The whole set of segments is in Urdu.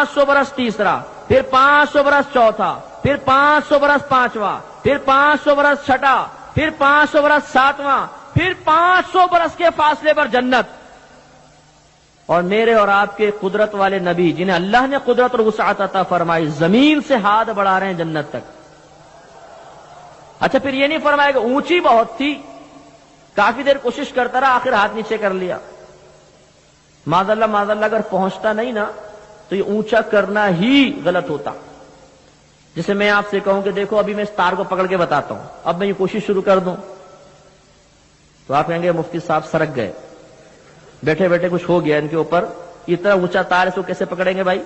500 برس تیسرا، پھر 500 برس چوتھا، پھر 500 برس پانچواں، پھر 500 برس چھٹا، پھر 500 برس ساتواں، پھر 500 برس کے فاصلے پر جنت. اور میرے اور آپ کے قدرت والے نبی جنہیں اللہ نے قدرت اور وسعت عطا فرمائی زمین سے ہاتھ بڑھا رہے ہیں جنت تک. اچھا پھر یہ نہیں فرمایا کہ اونچی بہت تھی، کافی دیر کوشش کرتا رہا، آخر ہاتھ نیچے کر لیا. معاذ اللہ اگر پہنچتا نہیں نا تو یہ اونچا کرنا ہی غلط ہوتا. جسے میں آپ سے کہوں کہ دیکھو ابھی میں اس تار کو پکڑ کے بتاتا ہوں، اب میں یہ کوشش شروع کر دوں تو آپ کہیں گے مفتی صاحب سرک گئے، بیٹھے بیٹھے کچھ ہو گیا ان کے اوپر، اتنا اونچا تار اس کو کیسے پکڑیں گے بھائی؟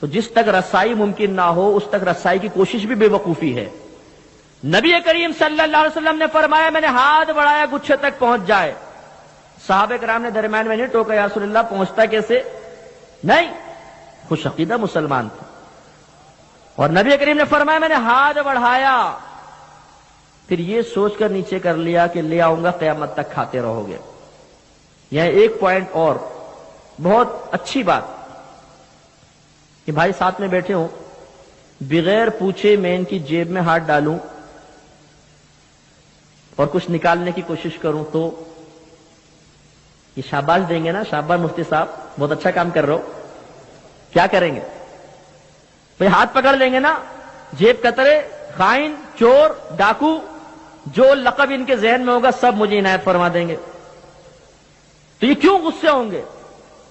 تو جس تک رسائی ممکن نہ ہو اس تک رسائی کی کوشش بھی بے وقوفی ہے. نبی کریم صلی اللہ علیہ وسلم نے فرمایا میں نے ہاتھ بڑھایا گچھے تک پہنچ جائے. صحابہ کرام نے درمیان میں نہیں ٹوکا یا رسول اللہ پہنچتا کیسے؟ نہیں، خوش عقیدہ مسلمان تھے. اور نبی کریم نے فرمایا میں نے ہاتھ بڑھایا، پھر یہ سوچ کر نیچے کر لیا کہ لے آؤں گا قیامت تک کھاتے رہو گے. یہاں ایک پوائنٹ اور بہت اچھی بات کہ بھائی ساتھ میں بیٹھے ہوں، بغیر پوچھے میں ان کی جیب میں ہاتھ ڈالوں اور کچھ نکالنے کی کوشش کروں تو یہ شاباش دیں گے نا، شاباش مفتی صاحب بہت اچھا کام کر رہے ہو. کیا کریں گے بھائی؟ ہاتھ پکڑ لیں گے نا. جیب کترے، خائن، چور، ڈاکو، جو لقب ان کے ذہن میں ہوگا سب مجھے عنایت فرما دیں گے. تو یہ کیوں غصے ہوں گے؟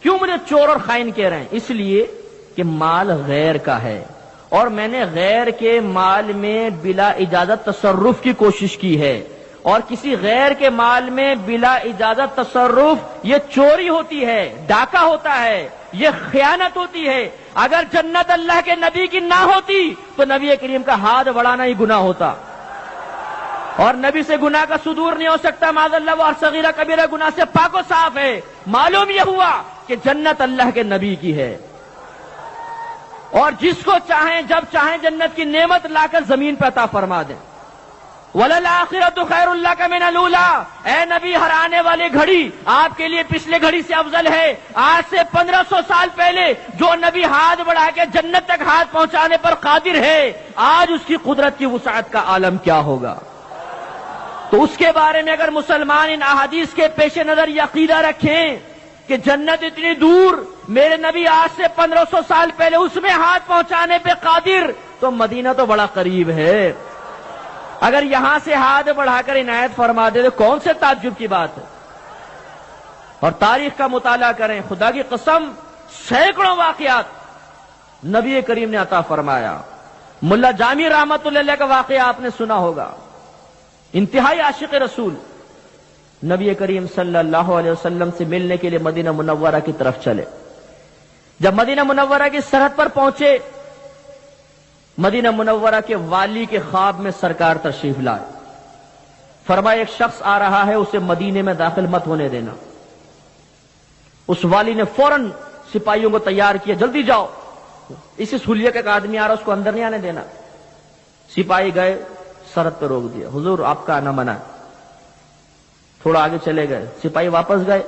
کیوں مجھے چور اور خائن کہہ رہے ہیں؟ اس لیے کہ مال غیر کا ہے اور میں نے غیر کے مال میں بلا اجازت تصرف کی کوشش کی ہے. اور کسی غیر کے مال میں بلا اجازت تصرف یہ چوری ہوتی ہے، ڈاکہ ہوتا ہے، یہ خیانت ہوتی ہے. اگر جنت اللہ کے نبی کی نہ ہوتی تو نبی کریم کا ہاتھ بڑھانا ہی گناہ ہوتا، اور نبی سے گناہ کا صدور نہیں ہو سکتا. معاذ اللہ وہ صغیرہ کبیرہ گناہ سے پاک و صاف ہے. معلوم یہ ہوا کہ جنت اللہ کے نبی کی ہے، اور جس کو چاہیں جب چاہیں جنت کی نعمت لا کر زمین پہ عطا فرما دیں. وَلَلْآخِرَةُ خَيْرٌ لَكَ مِنَ الْأُولَىٰ. اے نبی ہر آنے والی گھڑی آپ کے لیے پچھلے گھڑی سے افضل ہے. آج سے 1500 سال پہلے جو نبی ہاتھ بڑھا کے جنت تک ہاتھ پہنچانے پر قادر ہے، آج اس کی قدرت کی وسعت کا عالم کیا ہوگا؟ تو اس کے بارے میں اگر مسلمان ان احادیث کے پیش نظر یہ عقیدہ رکھیں کہ جنت اتنی دور، میرے نبی آج سے 1500 سال پہلے اس میں ہاتھ پہنچانے پہ قادر، تو مدینہ تو بڑا قریب ہے. اگر یہاں سے ہاتھ بڑھا کر عنایت فرما دے تو کون سے تعجب کی بات ہے؟ اور تاریخ کا مطالعہ کریں، خدا کی قسم سینکڑوں واقعات نبی کریم نے عطا فرمایا. ملا جامی رحمت اللہ علیہ کا واقعہ آپ نے سنا ہوگا. انتہائی عاشق رسول، نبی کریم صلی اللہ علیہ وسلم سے ملنے کے لیے مدینہ منورہ کی طرف چلے. جب مدینہ منورہ کی سرحد پر پہنچے، مدینہ منورہ کے والی کے خواب میں سرکار تشریف لائے. فرمایا ایک شخص آ رہا ہے، اسے مدینے میں داخل مت ہونے دینا. اس والی نے فوراً سپاہیوں کو تیار کیا، جلدی جاؤ، اسی سہولیت کا ایک آدمی آ رہا، اس کو اندر نہیں آنے دینا. سپاہی گئے، سرحد پہ روک دیا. حضور آپ کا آنا منع ہے. تھوڑا آگے چلے گئے، سپاہی واپس گئے.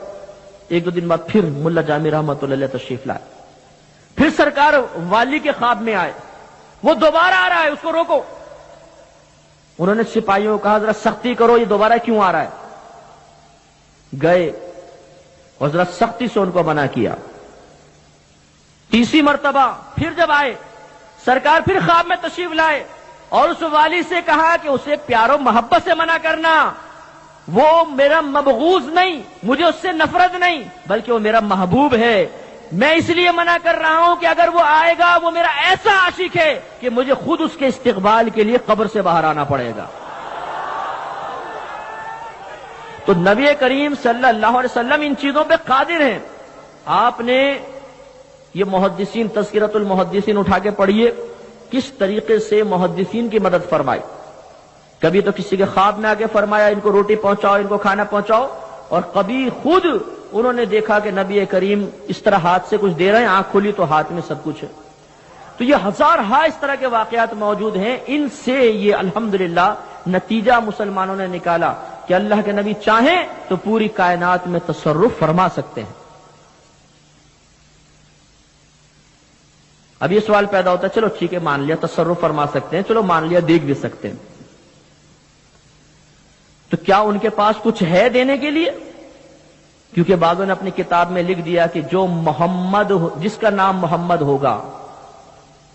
ایک دو دن بعد پھر ملا جامی رحمت اللہ علیہ تشریف لائے. پھر سرکار والی کے خواب میں آئے، وہ دوبارہ آ رہا ہے، اس کو روکو. انہوں نے سپاہیوں کو کہا ذرا سختی کرو، یہ دوبارہ کیوں آ رہا ہے؟ گئے اور ذرا سختی سے ان کو منع کیا. تیسری مرتبہ پھر جب آئے، سرکار پھر خواب میں تشریف لائے اور اس والی سے کہا کہ اسے پیار و محبت سے منع کرنا. وہ میرا مبغوض نہیں، مجھے اس سے نفرت نہیں، بلکہ وہ میرا محبوب ہے. میں اس لیے منع کر رہا ہوں کہ اگر وہ آئے گا وہ میرا ایسا عاشق ہے کہ مجھے خود اس کے استقبال کے لیے قبر سے باہر آنا پڑے گا. تو نبی کریم صلی اللہ علیہ وسلم ان چیزوں پہ قادر ہیں. آپ نے یہ محدثین، تذکرۃ المحدثین اٹھا کے پڑھیے کس طریقے سے محدثین کی مدد فرمائی. کبھی تو کسی کے خواب میں آگے فرمایا ان کو روٹی پہنچاؤ، ان کو کھانا پہنچاؤ، اور کبھی خود انہوں نے دیکھا کہ نبی کریم اس طرح ہاتھ سے کچھ دے رہے ہیں، آنکھ کھولی تو ہاتھ میں سب کچھ ہے. تو یہ ہزارہا اس طرح کے واقعات موجود ہیں. ان سے یہ الحمدللہ نتیجہ مسلمانوں نے نکالا کہ اللہ کے نبی چاہیں تو پوری کائنات میں تصرف فرما سکتے ہیں. اب یہ سوال پیدا ہوتا ہے چلو ٹھیک ہے مان لیا تصرف فرما سکتے ہیں، چلو مان لیا دیکھ بھی سکتے ہیں، تو کیا ان کے پاس کچھ ہے دینے کے لیے؟ کیونکہ بعضوں نے اپنی کتاب میں لکھ دیا کہ جو محمد جس کا نام محمد ہوگا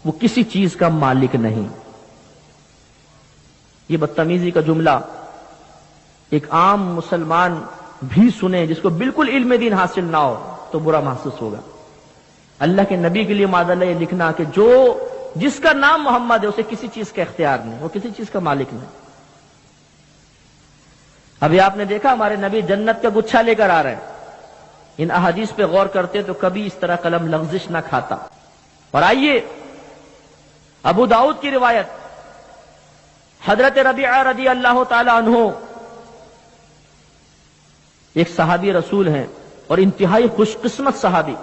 وہ کسی چیز کا مالک نہیں۔ یہ بدتمیزی کا جملہ ایک عام مسلمان بھی سنے جس کو بالکل علم دین حاصل نہ ہو تو برا محسوس ہوگا۔ اللہ کے نبی کے لیے معاذ اللہ یہ لکھنا کہ جو جس کا نام محمد ہے اسے کسی چیز کا اختیار نہیں، وہ کسی چیز کا مالک نہیں۔ ابھی آپ نے دیکھا ہمارے نبی جنت کا گچھا لے کر آ رہے ہیں، ان احادیث پہ غور کرتے تو کبھی اس طرح قلم لغزش نہ کھاتا۔ اور آئیے ابو داؤد کی روایت، حضرت ربیعہ رضی اللہ تعالی عنہ ایک صحابی رسول ہیں اور انتہائی خوش قسمت صحابی۔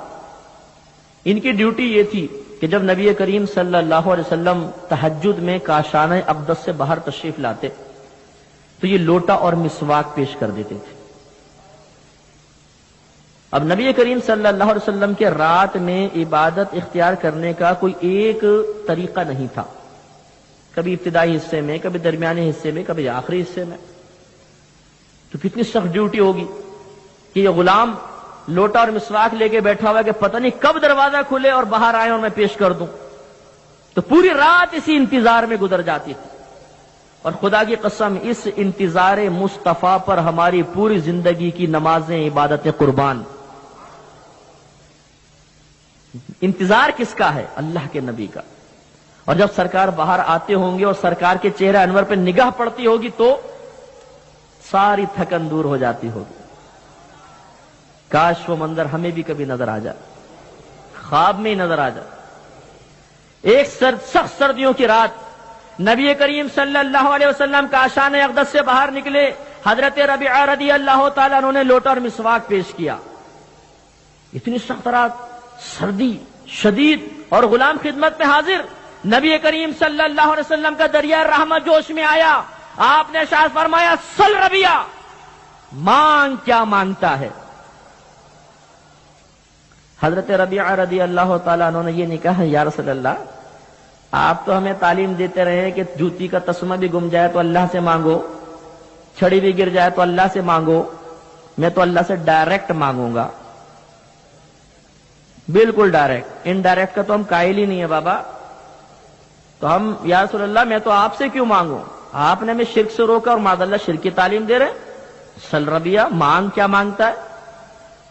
ان کی ڈیوٹی یہ تھی کہ جب نبی کریم صلی اللہ علیہ وسلم تہجد میں کاشانہ اقدس سے باہر تشریف لاتے تو یہ لوٹا اور مسواک پیش کر دیتے تھے۔ اب نبی کریم صلی اللہ علیہ وسلم کے رات میں عبادت اختیار کرنے کا کوئی ایک طریقہ نہیں تھا، کبھی ابتدائی حصے میں، کبھی درمیانی حصے میں، کبھی آخری حصے میں۔ تو کتنی سخت ڈیوٹی ہوگی کہ یہ غلام لوٹا اور مسواک لے کے بیٹھا ہوا کہ پتہ نہیں کب دروازہ کھلے اور باہر آئے اور میں پیش کر دوں۔ تو پوری رات اسی انتظار میں گزر جاتی تھی، اور خدا کی قسم اس انتظار مصطفیٰ پر ہماری پوری زندگی کی نمازیں عبادتیں قربان۔ انتظار کس کا ہے؟ اللہ کے نبی کا۔ اور جب سرکار باہر آتے ہوں گے اور سرکار کے چہرہ انور پہ نگاہ پڑتی ہوگی تو ساری تھکن دور ہو جاتی ہوگی۔ کاش وہ منظر ہمیں بھی کبھی نظر آ جائے، خواب میں ہی نظر آ جائے۔ ایک سخت سردیوں کی رات نبی کریم صلی اللہ علیہ وسلم کاشانہ اقدس سے باہر نکلے، حضرت ربیعہ رضی اللہ تعالیٰ عنہ نے لوٹا اور مسواک پیش کیا۔ اتنی سخت رات، سردی شدید، اور غلام خدمت میں حاضر۔ نبی کریم صلی اللہ علیہ وسلم کا دریا رحمت جوش میں آیا، آپ نے ارشاد فرمایا سل ربیعہ، مانگ کیا مانگتا ہے۔ حضرت ربیعہ رضی اللہ تعالیٰ عنہ نے یہ نہیں کہا یا رسول اللہ آپ تو ہمیں تعلیم دیتے رہے کہ جوتی کا تسمہ بھی گم جائے تو اللہ سے مانگو، چھڑی بھی گر جائے تو اللہ سے مانگو، میں تو اللہ سے ڈائریکٹ مانگوں گا۔ بالکل ڈائریکٹ، انڈائریکٹ کا تو ہم قائل ہی نہیں ہے بابا، تو ہم یا رسول اللہ میں تو آپ سے کیوں مانگوں؟ آپ نے ہمیں شرک سے روکا اور معاذ اللہ شرک کی تعلیم دے رہے۔ سل ربیعہ، مانگ کیا مانگتا ہے؟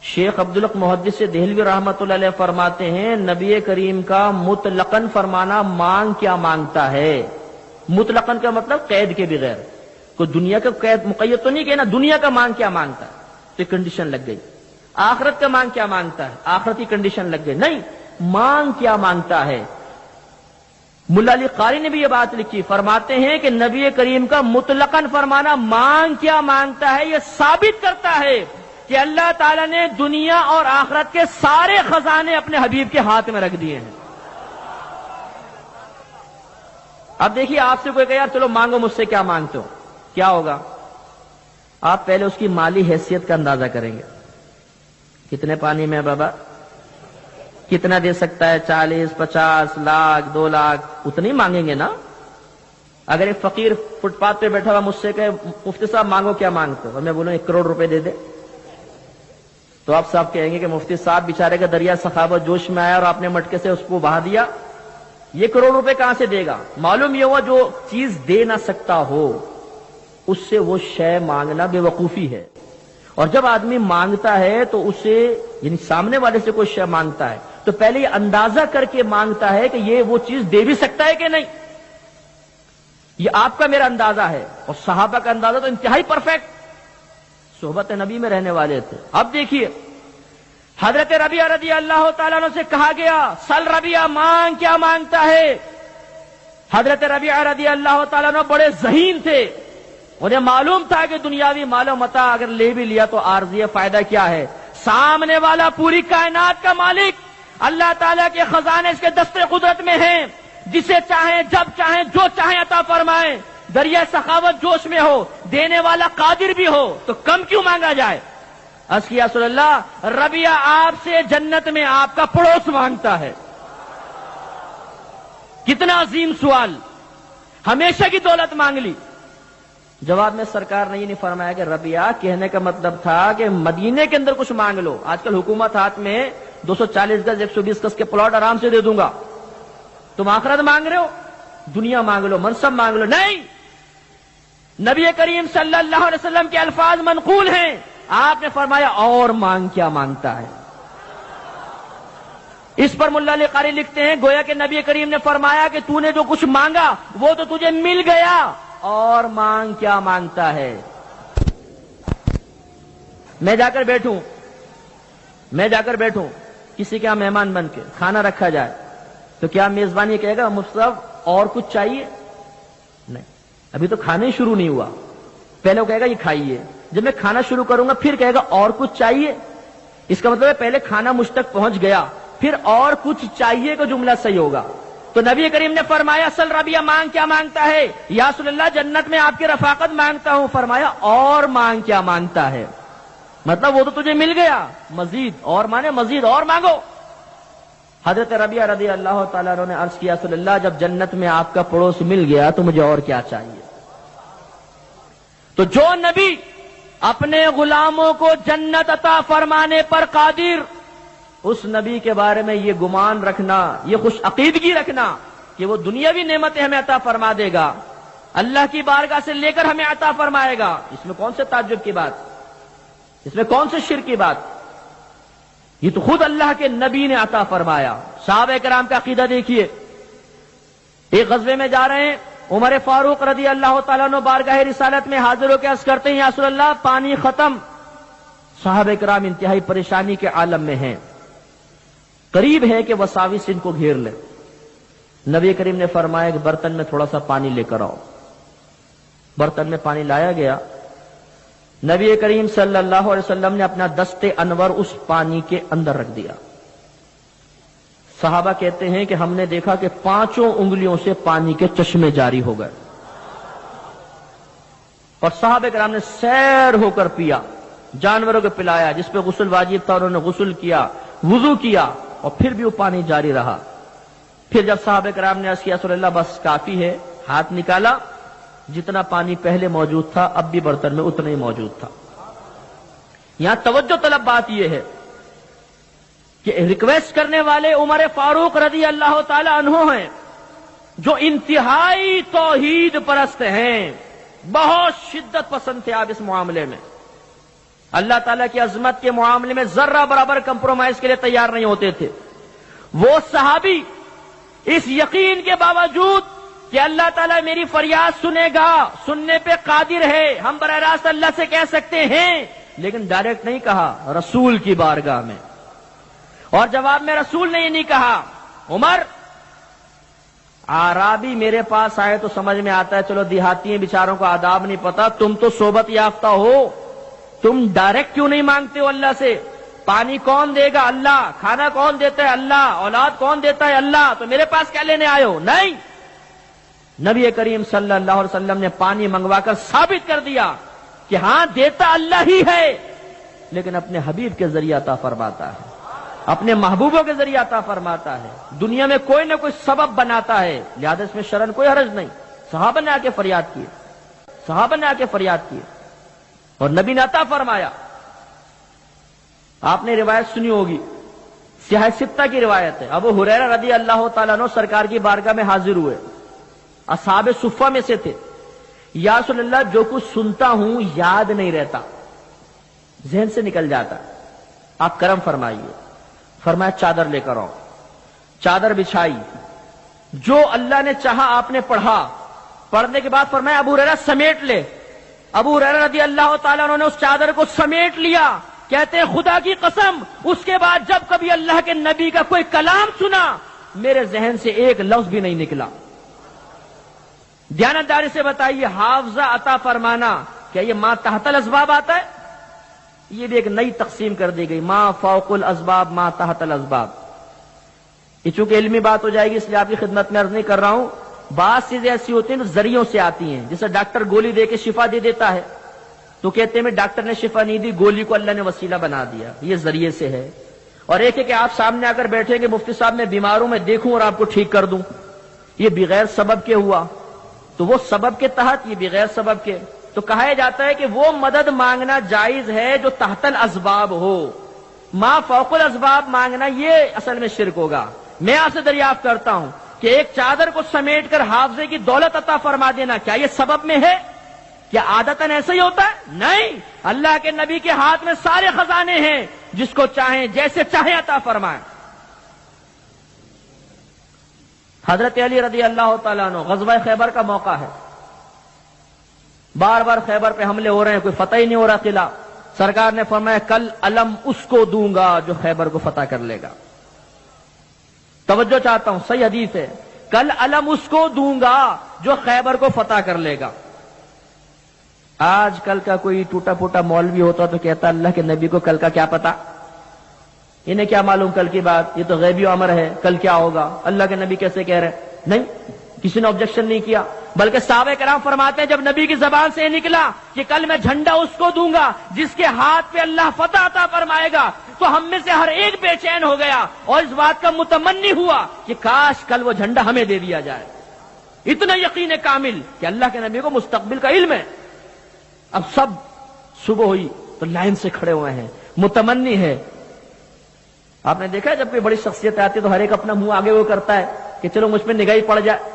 شیخ عبدالحق محدث دہلوی رحمۃ اللہ علیہ فرماتے ہیں نبی کریم کا مطلقاً فرمانا مانگ کیا مانگتا ہے۔ مطلقاً کا مطلب قید کے بغیر، کوئی دنیا کا قید مقید تو نہیں کہ نا دنیا کا مانگ کیا مانگتا ہے تو کنڈیشن لگ گئی، آخرت کا مانگ کیا مانگتا ہے آخرت کی کنڈیشن لگ گئی، نہیں، مانگ کیا مانگتا ہے۔ ملا علی قاری نے بھی یہ بات لکھی، فرماتے ہیں کہ نبی کریم کا مطلقاً فرمانا مانگ کیا مانگتا ہے یہ ثابت کرتا ہے کہ اللہ تعالیٰ نے دنیا اور آخرت کے سارے خزانے اپنے حبیب کے ہاتھ میں رکھ دیے ہیں۔ اب دیکھیے آپ سے کوئی کہے یار چلو مانگو مجھ سے، کیا مانگتے ہو؟ کیا ہوگا؟ آپ پہلے اس کی مالی حیثیت کا اندازہ کریں گے، کتنے پانی میں بابا، کتنا دے سکتا ہے، 40 50 لاکھ 2 لاکھ، اتنے مانگیں گے نا۔ اگر ایک فقیر فٹ پاتھ پہ بیٹھا ہوا مجھ سے کہے مفتی صاحب مانگو کیا مانگتے ہو، اور میں بولوں 1 کروڑ روپے دے دے، تو آپ صاحب کہیں گے کہ مفتی صاحب بیچارے کا دریا سخاوت جوش میں آیا اور آپ نے مٹکے سے اس کو بہا دیا، یہ کروڑ روپے کہاں سے دے گا؟ معلوم یہ ہوا جو چیز دے نہ سکتا ہو اس سے وہ شے مانگنا بے وقوفی ہے۔ اور جب آدمی مانگتا ہے تو اسے یعنی سامنے والے سے کوئی شے مانگتا ہے تو پہلے یہ اندازہ کر کے مانگتا ہے کہ یہ وہ چیز دے بھی سکتا ہے کہ نہیں۔ یہ آپ کا میرا اندازہ ہے، اور صحابہ کا اندازہ تو انتہائی پرفیکٹ، صحبت نبی میں رہنے والے تھے۔ اب دیکھیے حضرت ربیعہ رضی اللہ تعالیٰ عنہ سے کہا گیا سل ربیعہ، مانگ کیا مانگتا ہے۔ حضرت ربیعہ رضی اللہ تعالیٰ عنہ بڑے ذہین تھے، انہیں معلوم تھا کہ دنیاوی مال و متاع اگر لے بھی لیا تو عارضی فائدہ کیا ہے، سامنے والا پوری کائنات کا مالک اللہ تعالیٰ کے خزانے اس کے دست قدرت میں ہیں، جسے چاہیں جب چاہیں جو چاہیں عطا فرمائیں، دریا سخاوت جوش میں ہو، دینے والا قادر بھی ہو، تو کم کیوں مانگا جائے۔ عرض کیا رسول اللہ ربیعہ آپ سے جنت میں آپ کا پڑوس مانگتا ہے۔ کتنا عظیم سوال. ہمیشہ کی دولت مانگ لی. جواب میں سرکار نے یہ نہیں فرمایا کہ ربیہ کہنے کا مطلب تھا کہ مدینے کے اندر کچھ مانگ لو. آج کل حکومت ہاتھ میں 240 گز 120 گز کے پلاٹ آرام سے دے دوں گا. تم آخرت مانگ رہے ہو؟ دنیا مانگ لو، منصب مانگ لو. نہیں، نبی کریم صلی اللہ علیہ وسلم کے الفاظ منقول ہیں. آپ نے فرمایا اور مانگ. کیا مانگتا ہے؟ اس پر ملا علی قاری لکھتے ہیں گویا کہ نبی کریم نے فرمایا کہ تو نے جو کچھ مانگا وہ تو تجھے مل گیا، اور مانگ. کیا مانگتا ہے؟ میں جا کر بیٹھوں کسی کے یہاں مہمان بن کے کھانا رکھا جائے تو کیا میزبانی کہے گا مصطفیٰ اور کچھ چاہیے؟ نہیں، ابھی تو کھانا ہی شروع نہیں ہوا. پہلے وہ کہے گا یہ کھائیے. جب میں کھانا شروع کروں گا پھر کہے گا اور کچھ چاہیے. اس کا مطلب ہے پہلے کھانا مجھ تک پہنچ گیا پھر اور کچھ چاہیے کا جملہ صحیح ہوگا. تو نبی کریم نے فرمایا اصل ربیہ مانگ کیا مانگتا ہے؟ یا رسول اللہ جنت میں آپ کی رفاقت مانگتا ہوں. فرمایا اور مانگ. کیا مانگتا ہے؟ مطلب وہ تو تجھے مل گیا، مزید. اور مانے مزید اور مانگو. حضرت ربیہ رضی اللہ تعالیٰ عنہ نے عرض کیا رسول اللہ جب جنت میں آپ کا پڑوس مل گیا تو مجھے اور کیا چاہیے؟ تو جو نبی اپنے غلاموں کو جنت عطا فرمانے پر قادر، اس نبی کے بارے میں یہ گمان رکھنا، یہ خوش عقیدگی رکھنا کہ وہ دنیاوی نعمتیں ہمیں عطا فرما دے گا، اللہ کی بارگاہ سے لے کر ہمیں عطا فرمائے گا، اس میں کون سے تعجب کی بات؟ اس میں کون سے شرک کی بات؟ یہ تو خود اللہ کے نبی نے عطا فرمایا. صحابہ کرام کا عقیدہ دیکھیے. ایک غزوے میں جا رہے ہیں، عمر فاروق رضی اللہ تعالیٰ عنہ بارگاہ رسالت میں حاضر ہو کے عرض کرتے ہیں یا رسول اللہ پانی ختم. صحابہ کرام انتہائی پریشانی کے عالم میں ہیں، قریب ہے کہ وساوس ان کو گھیر لے. نبی کریم نے فرمایا کہ برتن میں تھوڑا سا پانی لے کر آؤ. برتن میں پانی لایا گیا. نبی کریم صلی اللہ علیہ وسلم نے اپنا دست انور اس پانی کے اندر رکھ دیا. صحابہ کہتے ہیں کہ ہم نے دیکھا کہ 5 انگلیوں سے پانی کے چشمے جاری ہو گئے، اور صحابہ کرام نے سیر ہو کر پیا. جانوروں کو پلایا، جس پہ غسل واجب تھا انہوں نے غسل کیا، وضو کیا، اور پھر بھی وہ پانی جاری رہا. پھر جب صحابہ کرام نے عرض کیا رسول اللہ بس کافی ہے، ہاتھ نکالا، جتنا پانی پہلے موجود تھا اب بھی برتن میں اتنا ہی موجود تھا. یہاں توجہ طلب بات یہ ہے کہ ریکویسٹ کرنے والے عمر فاروق رضی اللہ تعالی عنہ ہیں، جو انتہائی توحید پرست ہیں، بہت شدت پسند تھے آپ اس معاملے میں. اللہ تعالیٰ کی عظمت کے معاملے میں ذرہ برابر کمپرومائز کے لیے تیار نہیں ہوتے تھے. وہ صحابی اس یقین کے باوجود کہ اللہ تعالیٰ میری فریاد سنے گا، سننے پہ قادر ہے، ہم براہ راست اللہ سے کہہ سکتے ہیں، لیکن ڈائریکٹ نہیں کہا، رسول کی بارگاہ میں. اور جواب میں رسول نے یہ نہیں کہا عمر اعرابی میرے پاس آئے تو سمجھ میں آتا ہے، چلو دیہاتی بیچاروں کو آداب نہیں پتا، تم تو صحبت یافتہ ہو، تم ڈائریکٹ کیوں نہیں مانگتے ہو اللہ سے؟ پانی کون دے گا؟ اللہ. کھانا کون دیتا ہے؟ اللہ. اولاد کون دیتا ہے؟ اللہ. تو میرے پاس کیا لینے آئے ہو؟ نہیں. نبی کریم صلی اللہ علیہ وسلم نے پانی منگوا کر ثابت کر دیا کہ ہاں دیتا اللہ ہی ہے، لیکن اپنے حبیب کے ذریعہ عطا فرماتا ہے، اپنے محبوبوں کے ذریعہ عطا فرماتا ہے. دنیا میں کوئی نہ کوئی سبب بناتا ہے، لہذا اس میں شرن کوئی حرج نہیں. صحابہ نے آ کے فریاد کی، اور نبی نے عطا فرمایا. آپ نے روایت سنی ہوگی، سیاہ ستہ کی روایت ہے. ابو ہریرہ رضی اللہ تعالیٰ عنہ سرکار کی بارگاہ میں حاضر ہوئے، اصحاب صفہ میں سے تھے. یا رسول اللہ جو کچھ سنتا ہوں یاد نہیں رہتا، ذہن سے نکل جاتا، آپ کرم فرمائیے. فرمایا چادر لے کر آؤ. چادر بچھائی، جو اللہ نے چاہا آپ نے پڑھا. پڑھنے کے بعد فرمایا ابو ہریرہ سمیٹ لے. ابو ہریرہ رضی اللہ تعالیٰ عنہ نے اس چادر کو سمیٹ لیا. کہتے ہیں خدا کی قسم اس کے بعد جب کبھی اللہ کے نبی کا کوئی کلام سنا میرے ذہن سے ایک لفظ بھی نہیں نکلا. دیانتداری سے بتائیے، حافظہ عطا فرمانا کیا یہ ما تحت الاسباب آتا ہے؟ یہ بھی ایک نئی تقسیم کر دی گئی، ما فوق الاسباب ما تحت الاسباب. یہ چونکہ علمی بات ہو جائے گی اس لیے آپ کی خدمت میں عرض نہیں کر رہا ہوں. بعض چیزیں ایسی ہوتی ہیں جو ذریعوں سے آتی ہیں، جیسے ڈاکٹر گولی دے کے شفا دے دیتا ہے تو کہتے ہیں ڈاکٹر نے شفا نہیں دی، گولی کو اللہ نے وسیلہ بنا دیا، یہ ذریعے سے ہے. اور ایک ہے کہ آپ سامنے آ کر بیٹھے کہ مفتی صاحب میں بیمار ہوں، میں دیکھوں اور آپ کو ٹھیک کر دوں، یہ بغیر سبب کے ہوا، تو وہ سبب کے تحت، یہ بغیر سبب کے، تو کہا جاتا ہے کہ وہ مدد مانگنا جائز ہے جو تحت الاسباب ہو، ما فوق الاسباب مانگنا یہ اصل میں شرک ہوگا۔ میں آپ سے دریافت کرتا ہوں کہ ایک چادر کو سمیٹ کر حافظے کی دولت عطا فرما دینا، کیا یہ سبب میں ہے؟ کیا عادتاً ایسا ہی ہوتا ہے؟ نہیں، اللہ کے نبی کے ہاتھ میں سارے خزانے ہیں، جس کو چاہیں جیسے چاہیں عطا فرمائیں۔ حضرت علی رضی اللہ تعالیٰ عنہ، غزوہ خیبر کا موقع ہے، بار بار خیبر پہ حملے ہو رہے ہیں، کوئی فتح ہی نہیں ہو رہا قلعہ۔ سرکار نے فرمایا کل علم اس کو دوں گا جو خیبر کو فتح کر لے گا۔ توجہ چاہتا ہوں، صحیح حدیث ہے، کل علم اس کو دوں گا جو خیبر کو فتح کر لے گا۔ آج کل کا کوئی ٹوٹا پھوٹا مولوی ہوتا تو کہتا اللہ کے نبی کو کل کا کیا پتا، انہیں کیا معلوم کل کی بات، یہ تو غیبی امر ہے، کل کیا ہوگا، اللہ کے نبی کیسے کہہ رہے؟ نہیں، کسی نے آبجیکشن نہیں کیا، بلکہ صحابہ کرام فرماتے ہیں جب نبی کی زبان سے نکلا کہ کل میں جھنڈا اس کو دوں گا جس کے ہاتھ پہ اللہ فتح عطا فرمائے گا، تو ہم میں سے ہر ایک بے چین ہو گیا اور اس بات کا متمنی ہوا کہ کاش کل وہ جھنڈا ہمیں دے دیا جائے۔ اتنا یقین کامل کہ اللہ کے نبی کو مستقبل کا علم ہے۔ اب سب صبح ہوئی تو لائن سے کھڑے ہوئے ہیں، متمنی ہے۔ آپ نے دیکھا جب کوئی بڑی شخصیت آتی ہے تو ہر ایک اپنا منہ آگے وہ کرتا ہے کہ چلو مجھ پہ نگاہ پڑ جائے۔